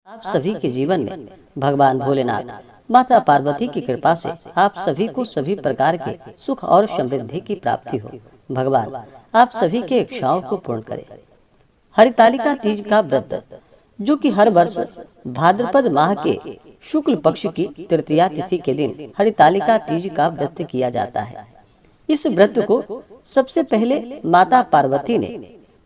आप सभी के जीवन में भगवान भोलेनाथ, माता पार्वती की कृपा से आप सभी को सभी प्रकार के सुख और समृद्धि की प्राप्ति हो। भगवान आप सभी के इच्छाओं को पूर्ण करे। हरितालिका तीज का व्रत, जो कि हर वर्ष भाद्रपद माह के शुक्ल पक्ष की तृतीया तिथि के दिन हरितालिका तीज का व्रत किया जाता है। इस व्रत को सबसे पहले माता पार्वती ने,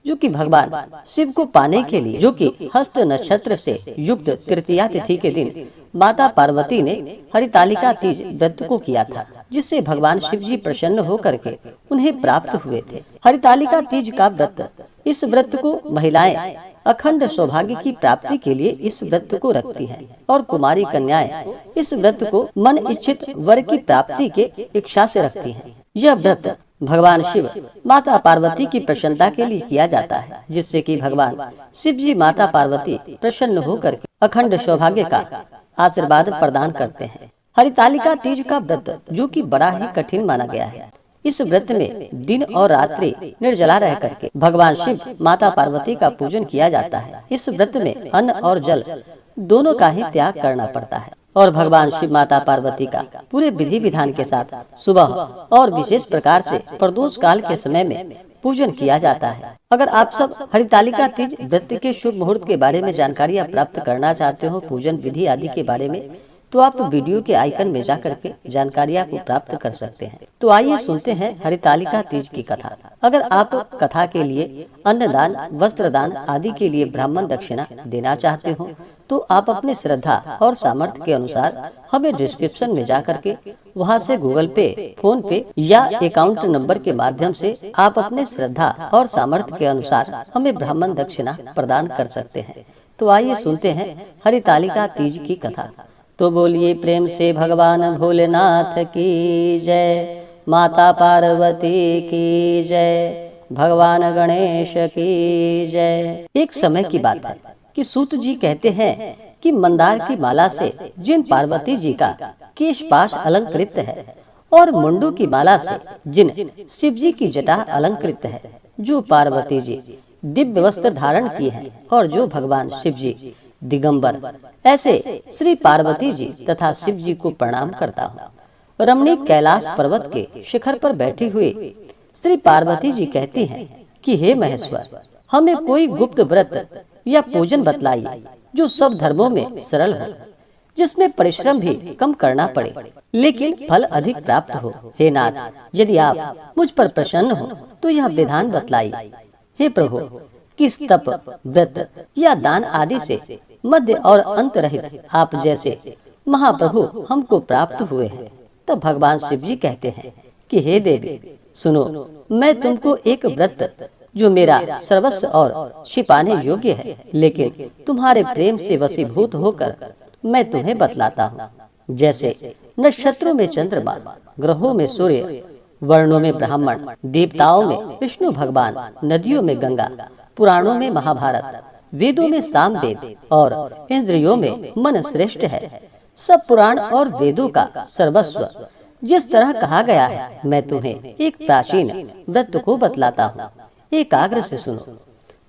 जो कि भगवान शिव को पाने के लिए, जो कि हस्त नक्षत्र से युक्त तृतीया तिथि के दिन माता पार्वती ने हरितालिका तीज व्रत को किया था, जिससे भगवान शिव जी प्रसन्न होकर के उन्हें प्राप्त हुए थे। हरितालिका तीज का व्रत, इस व्रत को महिलाएं अखंड सौभाग्य की प्राप्ति के लिए इस व्रत को रखती हैं और कुमारी कन्याएं इस व्रत को मन इच्छित वर की प्राप्ति के इच्छा से रखती हैं। यह व्रत भगवान शिव माता पार्वती की प्रसन्नता के लिए किया जाता है, जिससे कि भगवान शिव जी माता पार्वती प्रसन्न होकर के अखंड सौभाग्य का आशीर्वाद प्रदान करते हैं। हरितालिका तीज का व्रत, जो कि बड़ा ही कठिन माना गया है, इस व्रत में दिन और रात्रि निर्जला रह करके भगवान शिव माता पार्वती का पूजन किया जाता है। इस व्रत में अन्न और जल दोनों का ही त्याग करना पड़ता है और भगवान शिव माता पार्वती का पूरे विधि विधान के साथ सुबह और विशेष प्रकार से प्रदोष काल के समय में पूजन किया जाता है। अगर आप सब हरितालिका तीज व्रत के शुभ मुहूर्त के बारे में जानकारियाँ प्राप्त करना चाहते हो, पूजन विधि आदि के बारे में, तो आप वीडियो के आइकन में जाकर के जानकारियाँ को प्राप्त कर सकते हैं। तो आइए सुनते हैं हरितालिका तीज की कथा। अगर आप कथा के लिए अन्नदान, वस्त्रदान आदि के लिए ब्राह्मण दक्षिणा देना चाहते हो, तो आप अपने श्रद्धा और सामर्थ्य के अनुसार हमें डिस्क्रिप्शन में जाकर के वहां से गूगल पे, फोन पे या अकाउंट नंबर के माध्यम से आप अपने श्रद्धा और सामर्थ्य के अनुसार हमें ब्राह्मण दक्षिणा प्रदान कर सकते हैं। तो आइए सुनते हैं हरितालिका तीज की कथा। तो बोलिए प्रेम से भगवान भोलेनाथ की जय, माता पार्वती की जय, भगवान गणेश की जय। एक समय की बात है कि सूत जी कहते हैं कि मंदार की माला से जिन पार्वती जी का केश पाश अलंकृत है और मुंडू की माला से जिन शिव जी की जटा अलंकृत है, जो पार्वती जी दिव्य वस्त्र धारण किए हैं और जो भगवान शिव जी दिगंबर, ऐसे श्री पार्वती जी तथा शिव जी को प्रणाम करता हूँ। रमणीक कैलाश पर्वत के शिखर पर बैठी हुई श्री पार्वती जी कहती हैं कि हे महेश्वर, हमें कोई गुप्त व्रत या पूजन बतलाइए जो सब धर्मों में सरल हो, जिसमें परिश्रम भी कम करना पड़े लेकिन फल अधिक प्राप्त हो। हे नाथ, यदि आप मुझ पर प्रसन्न हो तो यह विधान बतलाइए। हे प्रभु, किस तप, व्रत या दान आदि से मध्य और अंत रहित आप जैसे महाप्रभु हमको प्राप्त हुए हैं। तब भगवान शिव जी कहते हैं कि हे देवी सुनो, मैं तुमको एक व्रत जो मेरा सर्वस्व और छिपाने योग्य है, लेकिन तुम्हारे प्रेम से वशीभूत होकर मैं तुम्हें बतलाता हूँ। जैसे नक्षत्रों में चंद्रमा, ग्रहों में सूर्य, वर्णों में ब्राह्मण, देवताओं में विष्णु भगवान, नदियों में गंगा, पुराणों में महाभारत, वेदों में सामवेद और इंद्रियों में मन श्रेष्ठ है। सब पुराण और वेदों का सर्वस्व जिस तरह कहा गया है, मैं तुम्हें एक प्राचीन व्रत को बतलाता हूँ। एकाग्र से सुनो।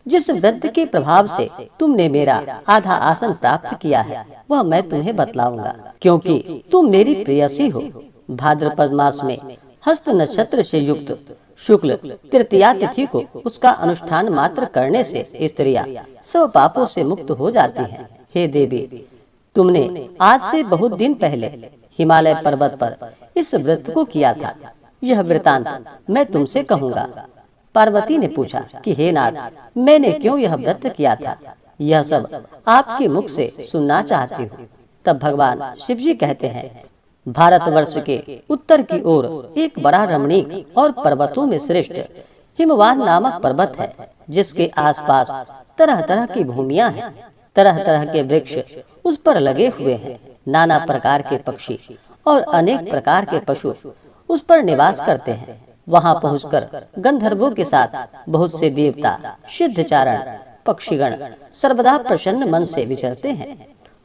जिस व्रत के प्रभाव से तुमने मेरा आधा आसन प्राप्त किया है, वह मैं तुम्हें बतलाऊंगा, क्योंकि तुम मेरी प्रेयसी हो। भाद्रपद मास में हस्त नक्षत्र से युक्त शुक्ल तृतीया तिथि को उसका अनुष्ठान मात्र करने से स्त्रियां सब पापों से मुक्त हो जाती हैं। हे देवी, तुमने आज से बहुत दिन पहले हिमालय पर्वत पर इस व्रत को किया था। यह वृतांत मैं तुमसे कहूँगा। पार्वती ने पूछा कि हे नाथ, मैंने क्यों यह व्रत किया था, यह सब आपके मुख से सुनना चाहती हूँ। तब भगवान शिव जी कहते हैं, भारतवर्ष के उत्तर की ओर एक बड़ा रमणीक और पर्वतों में श्रेष्ठ हिमवान नामक पर्वत है, जिसके आसपास तरह तरह की भूमियां हैं। तरह तरह के वृक्ष उस पर लगे हुए हैं। नाना प्रकार के पक्षी और अनेक प्रकार के पशु उस पर निवास करते हैं। वहां पहुंचकर गंधर्वों के साथ बहुत से देवता, सिद्धचारण, पक्षीगण सर्वदा प्रसन्न मन से विचरते हैं।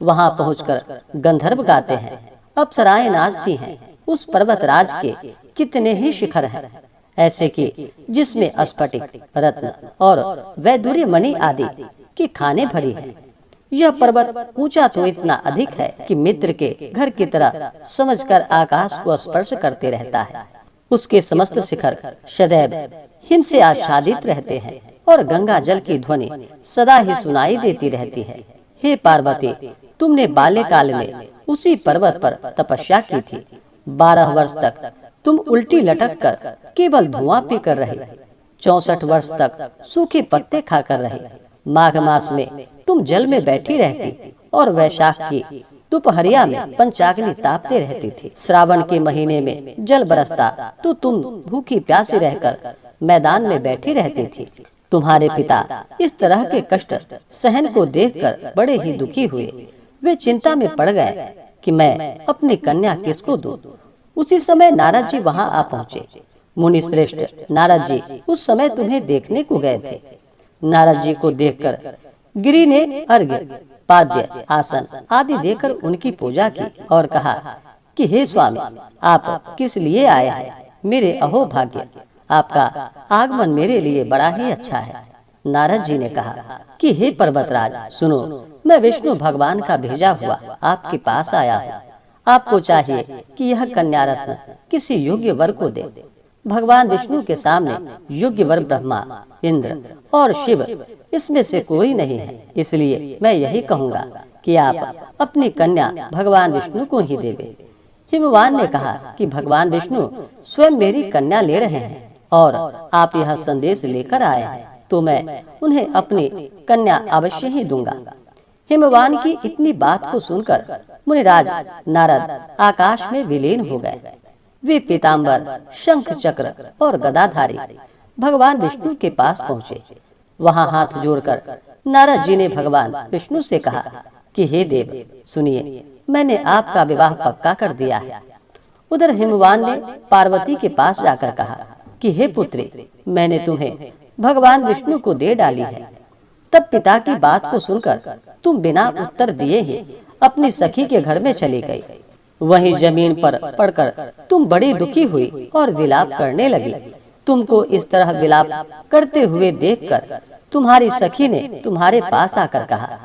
वहां पहुंचकर गंधर्व गाते हैं, अप्सराएं नाचती हैं। उस पर्वतराज के कितने ही शिखर हैं, ऐसे कि जिसमें स्फटिक, रत्न और वैदुर्य मणि आदि की खाने भरी हैं। यह पर्वत ऊंचा तो इतना अधिक है कि मित्र के घर की तरह समझकर आकाश को स्पर्श करते रहता है। उसके समस्त शिखर सदैव हिम से आच्छादित रहते हैं और गंगा जल की ध्वनि सदा ही सुनाई देती रहती है। हे पार्वती, तुमने बाल्यकाल में उसी पर्वत पर तपस्या की थी। 12 वर्ष तक तुम उल्टी लटक कर केवल धुआं पी कर रहे। 64 वर्ष तक सूखे पत्ते खाकर रहे। माघ मास में तुम जल में बैठी रहती और वैशाख की दोपहरिया में पंचाग्नि तापते रहती थी। श्रावण के महीने में जल बरसता तो तुम भूखी प्यासी रहकर मैदान में बैठी रहती थी। तुम्हारे पिता इस तरह के कष्ट सहन को देखकर बड़े ही दुखी हुए। वे चिंता में पड़ गए कि मैं अपनी कन्या किसको दूं। उसी समय नारद जी वहां आ पहुंचे। मुनि श्रेष्ठ नारद जी उस समय तुम्हें देखने को गए थे। नारद जी को देखकर गिरि ने अर्घ्य, पाद्य, आसन आदि देकर उनकी पूजा की और कहा कि हे स्वामी, आप किस लिए आए हैं? मेरे अहो भाग्य, आपका आगमन मेरे लिए बड़ा ही अच्छा है। नारद जी ने कहा कि हे पर्वतराज, सुनो, मैं विष्णु भगवान का भेजा हुआ आपके पास आया हूँ। आपको चाहिए कि यह कन्या रत्न किसी योग्य वर को दे। भगवान विष्णु के सामने योग्य वर ब्रह्मा, इंद्र और शिव इसमें से कोई नहीं है। इसलिए मैं यही कहूँगा कि आप अपनी कन्या भगवान विष्णु को ही देवे। हिमवान ने कहा कि भगवान विष्णु स्वयं मेरी कन्या ले रहे हैं और आप यह संदेश लेकर आए हैं, तो मैं उन्हें अपनी कन्या अवश्य ही दूंगा। हिमवान की इतनी बात को सुनकर मुनिराज नारद आकाश में विलीन हो गए। वे पीताम्बर, शंख चक्र और गदाधारी भगवान विष्णु के पास पहुँचे। वहां हाथ जोड़कर नारद जी ने भगवान विष्णु से कहा कि हे देव, सुनिए, मैंने आपका विवाह पक्का कर दिया है। उधर हिमवान ने पार्वती के पास जाकर कहा कि हे पुत्री, मैंने तुम्हें भगवान विष्णु को दे डाली है। तब पिता की बात को सुनकर तुम बिना उत्तर दिए ही अपनी सखी के घर में चली गई। वहीं जमीन पर पड़कर तुम बड़ी दुखी हुई और विलाप करने लगी। तुमको इस तरह विलाप करते हुए देखकर तुम्हारी सखी ने तुम्हारे पास आकर कहा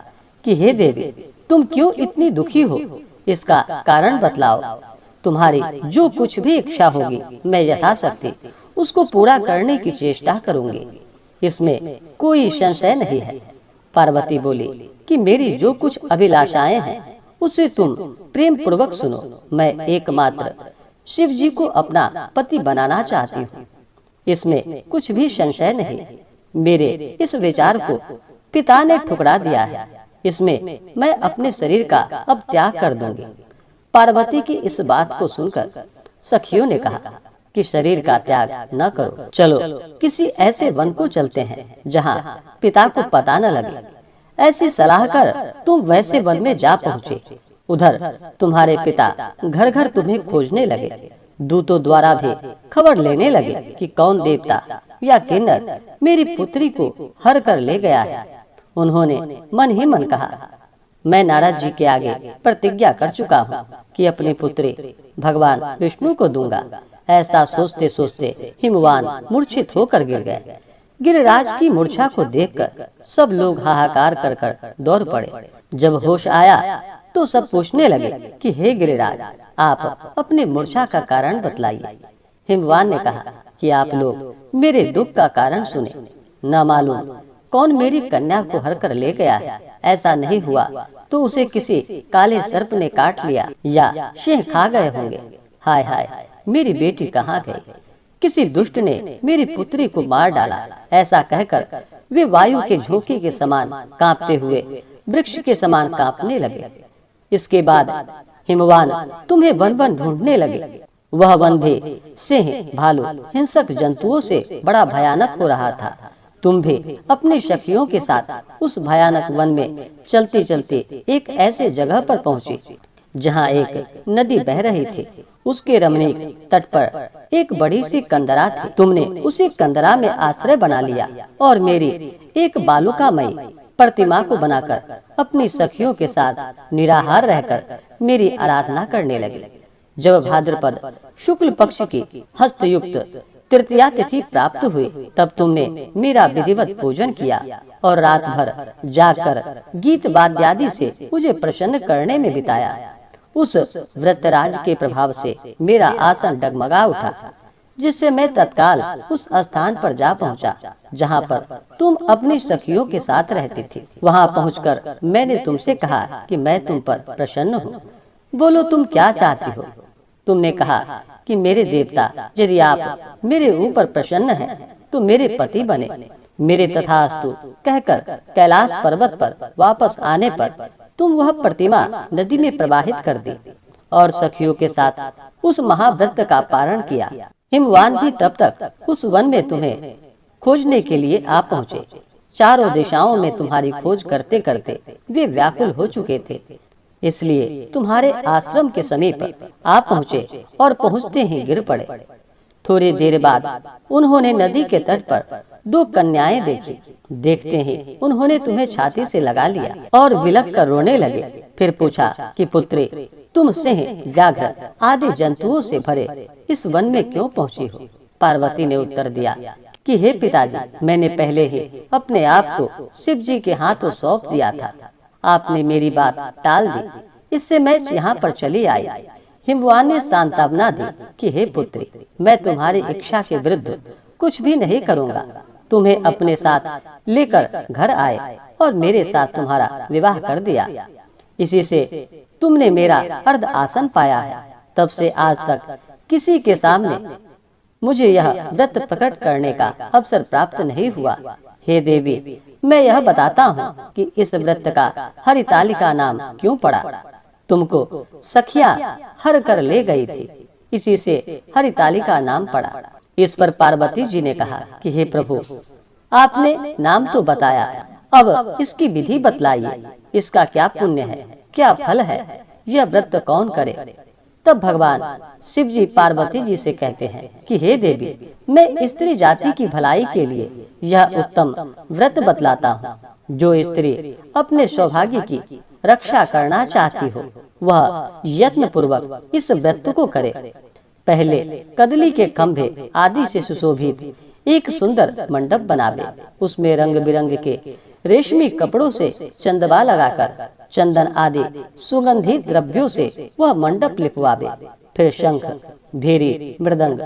कि हे देवी, तुम क्यों इतनी दुखी हो? इसका कारण बतलाओ। तुम्हारी जो कुछ भी इच्छा होगी मैं यथाशक्ति उसको पूरा करने की चेष्टा करूंगी, इसमें कोई संशय नहीं है। पार्वती बोली कि मेरी जो कुछ अभिलाषाएं हैं उसे तुम प्रेम पूर्वक सुनो। मैं एकमात्र शिव जी को अपना पति बनाना चाहती हूँ, इसमें कुछ भी संशय नहीं। मेरे इस विचार को पिता ने ठुकरा दिया है, इसमें मैं अपने शरीर का अब त्याग कर दूंगी। पार्वती की इस बात को सुनकर सखियों ने कहा कि शरीर का त्याग न करो, चलो किसी ऐसे वन को चलते हैं जहाँ पिता को पता न लगे। ऐसी सलाह कर तुम वैसे वन में जा पहुँचे। उधर तुम्हारे पिता घर घर तुम्हें खोजने लगे। दूतों द्वारा भी खबर लेने लगे कि कौन देवता या किन्नर मेरी पुत्री को हर कर ले गया है। उन्होंने मन ही मन कहा, मैं नारद जी के आगे प्रतिज्ञा कर चुका हूँ कि अपनी पुत्री भगवान विष्णु को दूंगा। ऐसा सोचते सोचते हिमवान मूर्छित होकर गिर गए। गिरिराज की मूर्छा को देखकर सब लोग हाहाकार कर कर दौड़ पड़े। जब होश आया तो सब पूछने लगे कि हे गिरिराज, आप अपनी मूर्छा का कारण बतलाइए। हिमवान ने कहा कि आप लोग मेरे दुख का कारण सुने। न मालूम कौन मेरी कन्या को हर कर ले गया है। ऐसा नहीं हुआ तो उसे किसी काले सर्प ने काट लिया या सिंह खा गए होंगे। हाय हाय, मेरी बेटी कहाँ गई? किसी दुष्ट ने मेरी पुत्री को मार डाला। ऐसा कहकर वे वायु के झोंके के समान कांपते हुए वृक्ष के समान कांपने लगे। इसके बाद हिमवान तुम्हें वन वन ढूंढने लगे। वह वन भी सिंह, भालू, हिंसक जंतुओं से बड़ा भयानक हो रहा था। तुम भी अपनी सखियों के साथ उस भयानक वन में चलते चलते एक ऐसे जगह पर पहुँचे जहाँ एक नदी बह रही थी। उसके रमणीक तट पर एक बड़ी सी कंदरा थी। तुमने उसी कंदरा में आश्रय बना लिया और मेरी एक बालुकामयी प्रतिमा को बनाकर अपनी सखियों के साथ निराहार रहकर मेरी आराधना करने लगे। जब भाद्रपद शुक्ल पक्ष की हस्तयुक्त तृतीया तिथि प्राप्त हुई तब तुमने मेरा विधिवत पूजन किया और रात भर जाकर गीत वाद्यादि से मुझे प्रसन्न करने में बिताया। उस व्रतराज के प्रभाव से मेरा आसन डगमगा उठा, जिससे मैं तत्काल उस स्थान पर जा पहुंचा जहां पर तुम अपनी सखियों के साथ रहती थी। वहां पहुंचकर मैंने तुमसे कहा कि मैं तुम पर प्रसन्न हूँ, बोलो तुम क्या चाहती हो। तुमने कहा कि मेरे देवता, यदि आप मेरे ऊपर प्रसन्न हैं तो मेरे पति बने। मेरे तथास्तु कहकर कैलाश पर्वत पर वापस आने पर तुम वह प्रतिमा नदी में प्रवाहित कर दी और सखियों के साथ उस महाव्रत का पारण किया। हिमवान भी तब तक उस वन में तुम्हें खोजने के लिए आ पहुँचे। चारों दिशाओं में तुम्हारी खोज करते करते वे व्याकुल हो चुके थे, इसलिए तुम्हारे आश्रम के समीप आ पहुँचे और पहुँचते ही गिर पड़े। थोड़ी देर बाद उन्होंने नदी के तट पर दो कन्याएं देखी। देखते ही उन्होंने तुम्हें छाती से लगा लिया और बिलख कर रोने लगे। फिर पूछा कि पुत्री, तुम सिंह, व्याघ्र आदि जंतुओं से भरे इस वन में क्यों पहुँची हो। पार्वती ने उत्तर दिया कि हे पिताजी, मैंने पहले ही अपने आप को शिव जी के हाथों सौंप दिया था। आपने मेरी बात टाल दी, इससे मैं यहाँ पर चली आई। हिमवान ने सांत्वना दी कि हे पुत्री, मैं तुम्हारी इच्छा के विरुद्ध कुछ भी नहीं करूँगा। तुम्हें अपने साथ लेकर घर आए और मेरे साथ तुम्हारा विवाह कर दिया। इसी से तुमने मेरा अर्ध आसन पाया है। तब से आज तक किसी के सामने मुझे यह व्रत प्रकट करने का अवसर प्राप्त नहीं हुआ। हे देवी, मैं यह बताता हूँ कि इस व्रत का हरितालिका नाम क्यों पड़ा। तुमको सखिया हर कर ले गई थी, इसी से हरितालिका नाम पड़ा। इस पर पार्वती जी ने कहा कि हे प्रभु, आपने नाम तो बताया, अब इसकी विधि बतलाइए। इसका क्या पुण्य है, क्या फल है, यह व्रत कौन करे। तब भगवान शिव जी पार्वती जी से कहते हैं कि हे देवी, मैं स्त्री जाति की भलाई के लिए यह उत्तम व्रत बतलाता हूँ। जो स्त्री अपने सौभाग्य की रक्षा करना चाहती हो, वह यत्न पूर्वक इस व्रत को करे। पहले कदली के खंभे आदि से सुशोभित एक सुंदर मंडप बनावे। उसमें रंग बिरंग के रेशमी कपड़ों से चंदवा लगाकर चंदन आदि सुगंधित द्रव्यों से वह मंडप लिपवावे। फिर शंख, भेरी, मृदंग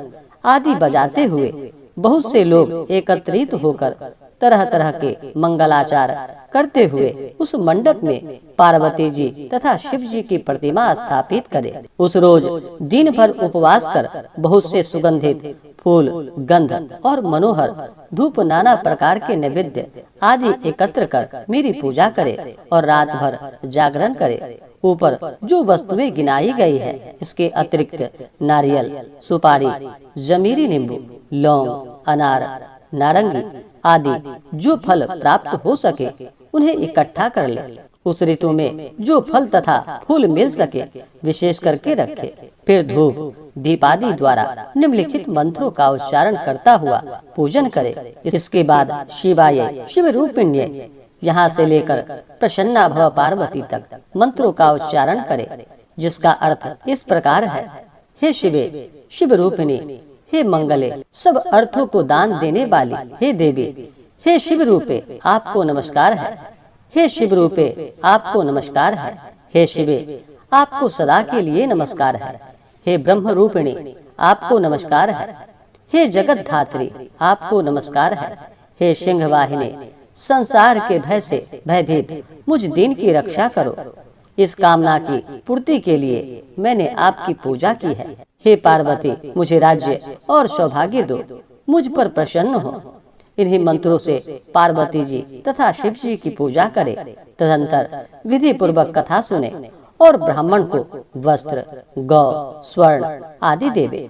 आदि बजाते हुए बहुत से लोग एकत्रित होकर तरह तरह के मंगलाचार करते हुए उस मंडप में पार्वती जी तथा शिव जी की प्रतिमा स्थापित करे। उस रोज दिन भर उपवास कर बहुत से सुगंधित फूल, गंध और मनोहर धूप, नाना प्रकार के नैवेद्य आदि एकत्र कर मेरी पूजा करे और रात भर जागरण करे। ऊपर जो वस्तुएं गिनाई गई है, इसके अतिरिक्त नारियल, सुपारी, जमीरी नींबू, लौंग, अनार, नारंगी आदि जो फल प्राप्त हो सके उन्हें इकट्ठा कर ले। उस ऋतु में जो फल तथा फूल मिल सके विशेष करके रखे। फिर धूप दीप आदि द्वारा निम्नलिखित मंत्रों का उच्चारण करता हुआ पूजन करे। इसके बाद शिवाय, शिव रूपिण्य यहाँ से लेकर प्रसन्ना भव पार्वती तक मंत्रों का उच्चारण करे, जिसका अर्थ इस प्रकार है। हे शिवे, शिव रूपिणी, हे मंगले, सब अर्थों को दान देने वाली हे देवी, हे शिव रूपे आपको नमस्कार है। हे शिव रूपे आपको नमस्कार है। हे शिवे, आपको सदा के लिए नमस्कार है। हे ब्रह्म रूपिणी, आपको नमस्कार है। हे जगत धात्री, आपको नमस्कार है। हे सिंह वाहिनी, संसार के भय से भयभीत मुझ दीन की रक्षा करो। इस कामना की पूर्ति के लिए मैंने आपकी पूजा की है। हे पार्वती, मुझे राज्य और सौभाग्य दो, मुझ पर प्रसन्न हो। इन्हीं मंत्रों से पार्वती जी तथा शिव जी की पूजा करे। तदंतर विधि पूर्वक कथा सुने और ब्राह्मण को वस्त्र, गौ, स्वर्ण आदि देवे।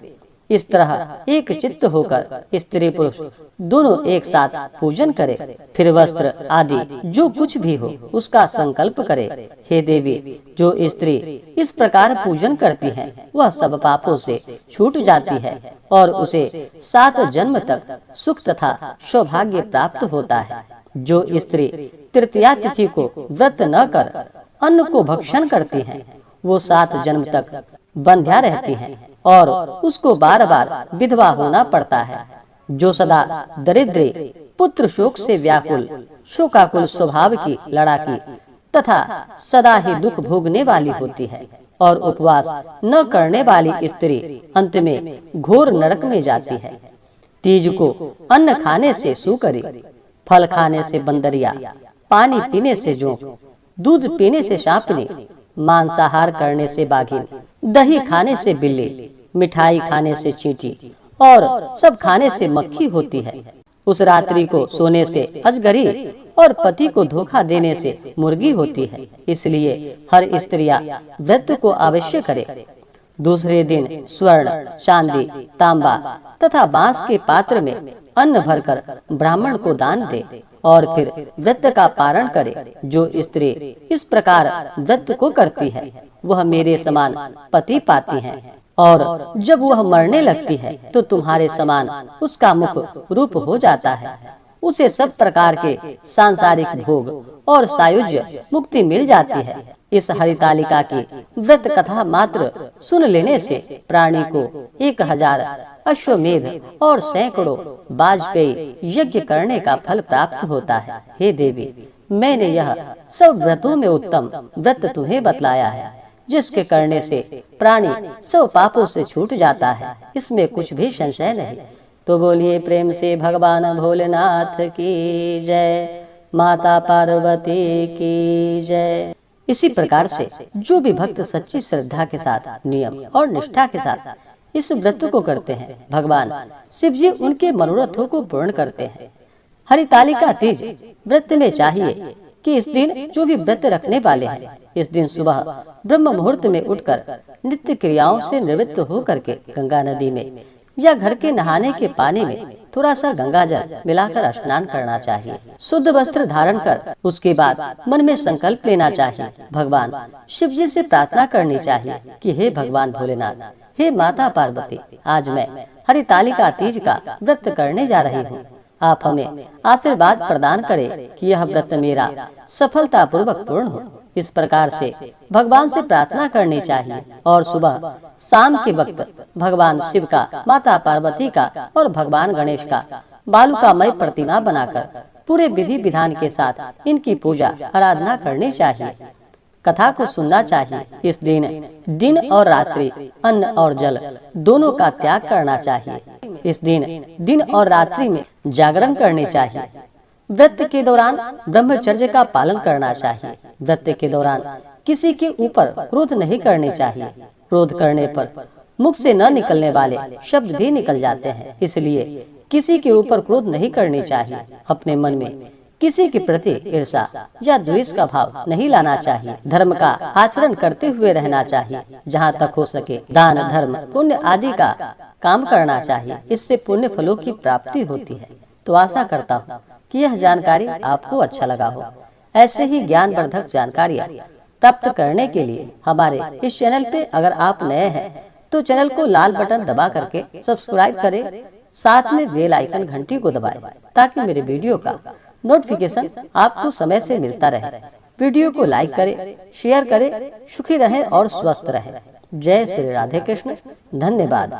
इस तरह एक चित्त होकर स्त्री पुरुष दोनों एक साथ पूजन करे। फिर वस्त्र आदि जो कुछ भी हो उसका संकल्प करे। हे देवी, जो स्त्री इस प्रकार पूजन करती है वह सब पापों से छूट जाती है और उसे 7 जन्म तक सुख तथा सौभाग्य प्राप्त होता है। जो स्त्री तृतीया तिथि को व्रत न कर अन्न को भक्षण करती है वो 7 जन्म तक बंध्या रहती हैं और उसको बार बार विधवा होना पड़ता है, जो सदा दरिद्री, पुत्र शोक से व्याकुल, शोकाकुल स्वभाव की लड़ाकी तथा सदा ही दुख भोगने वाली होती है, और उपवास न करने वाली स्त्री अंत में घोर नरक में जाती है। तीज को अन्न खाने से सूकरी, फल खाने से बंदरिया, पानी पीने से जोंक, दूध पीने से सांपनी, मांसाहार करने से बाघिन, दही खाने से बिल्ली, मिठाई खाने से चींटी और सब खाने से मक्खी होती है। उस रात्रि को सोने से अजगरी और पति को धोखा देने से मुर्गी होती है। इसलिए हर स्त्रियां व्रत को अवश्य करे। दूसरे दिन स्वर्ण, चांदी, तांबा तथा बांस के पात्र में अन्न भरकर ब्राह्मण को दान दे और फिर व्रत का पारण करे। जो स्त्री इस प्रकार व्रत को करती है वह मेरे समान पति पाती है, और जब वह मरने लगती है तो तुम्हारे समान उसका मुख रूप हो जाता है। उसे सब प्रकार के सांसारिक भोग और सायुज्य मुक्ति मिल जाती है। इस हरितालिका की व्रत कथा मात्र सुन लेने से प्राणी को 1000 अश्वमेध और सैकड़ों वाजपेयी यज्ञ करने का फल प्राप्त होता है। हे देवी, मैंने यह सब व्रतों में उत्तम व्रत तुम्हें बतलाया है, जिसके करने से प्राणी सब पापों से छूट जाता है। इसमें कुछ भी संशय नहीं। तो बोलिए प्रेम से भगवान भोलेनाथ की जय, माता पार्वती की जय। इसी प्रकार से जो भी भक्त सच्ची श्रद्धा के साथ, नियम और निष्ठा के साथ इस व्रत को करते हैं, भगवान शिव जी उनके मनोरथों को पूर्ण करते हैं। हरितालिका तीज व्रत में चाहिए कि इस दिन जो भी व्रत रखने वाले हैं, इस दिन सुबह ब्रह्म मुहूर्त में उठकर नित्य क्रियाओं से निवृत्त होकर के गंगा नदी में या घर के नहाने के पानी में थोड़ा सा गंगा जल मिलाकर स्नान करना चाहिए। शुद्ध वस्त्र धारण कर उसके बाद मन में संकल्प लेना चाहिए। भगवान शिव जी से प्रार्थना करनी चाहिए कि हे भगवान भोलेनाथ, हे माता पार्वती, आज मैं हरितालिका तीज का व्रत करने जा रही हूँ। आप हमें आशीर्वाद प्रदान करें कि यह व्रत मेरा सफलता पूर्वक पूर्ण हो। इस प्रकार से भगवान से प्रार्थना करनी चाहिए और सुबह शाम के वक्त भगवान शिव का, माता पार्वती का और भगवान गणेश का बालुकामय प्रतिमा बनाकर पूरे विधि विधान के साथ इनकी पूजा आराधना करनी चाहिए। कथा को सुनना चाहिए। इस दिन और रात्रि अन्न और जल दोनों का त्याग करना चाहिए। इस दिन और रात्रि में जागरण करनी चाहिए। व्रत के दौरान ब्रह्मचर्य का पालन करना चाहिए। व्रत के दौरान किसी के ऊपर क्रोध नहीं करनी चाहिए। क्रोध करने पर मुख से न निकलने वाले शब्द भी निकल जाते हैं, इसलिए किसी के ऊपर क्रोध नहीं करनी चाहिए। अपने मन में किसी के प्रति ईर्ष्या या द्वेष का भाव नहीं लाना चाहिए। धर्म का आचरण करते हुए रहना चाहिए। जहाँ तक हो सके दान, धर्म, पुण्य आदि का काम करना चाहिए। इससे पुण्य फलों की प्राप्ति होती है। तो आशा करता हूँ कि यह जानकारी आपको अच्छा लगा हो। ऐसे ही ज्ञानवर्धक जानकारियाँ प्राप्त करने के लिए हमारे इस चैनल पे अगर आप नए हैं तो चैनल को लाल बटन दबा करके सब्सक्राइब करें, साथ में बेल आइकन घंटी को दबाएं ताकि मेरे वीडियो का नोटिफिकेशन आपको समय से मिलता रहे। वीडियो को लाइक करें, शेयर करें। सुखी रहें और स्वस्थ रहें। जय श्री राधे कृष्ण। धन्यवाद।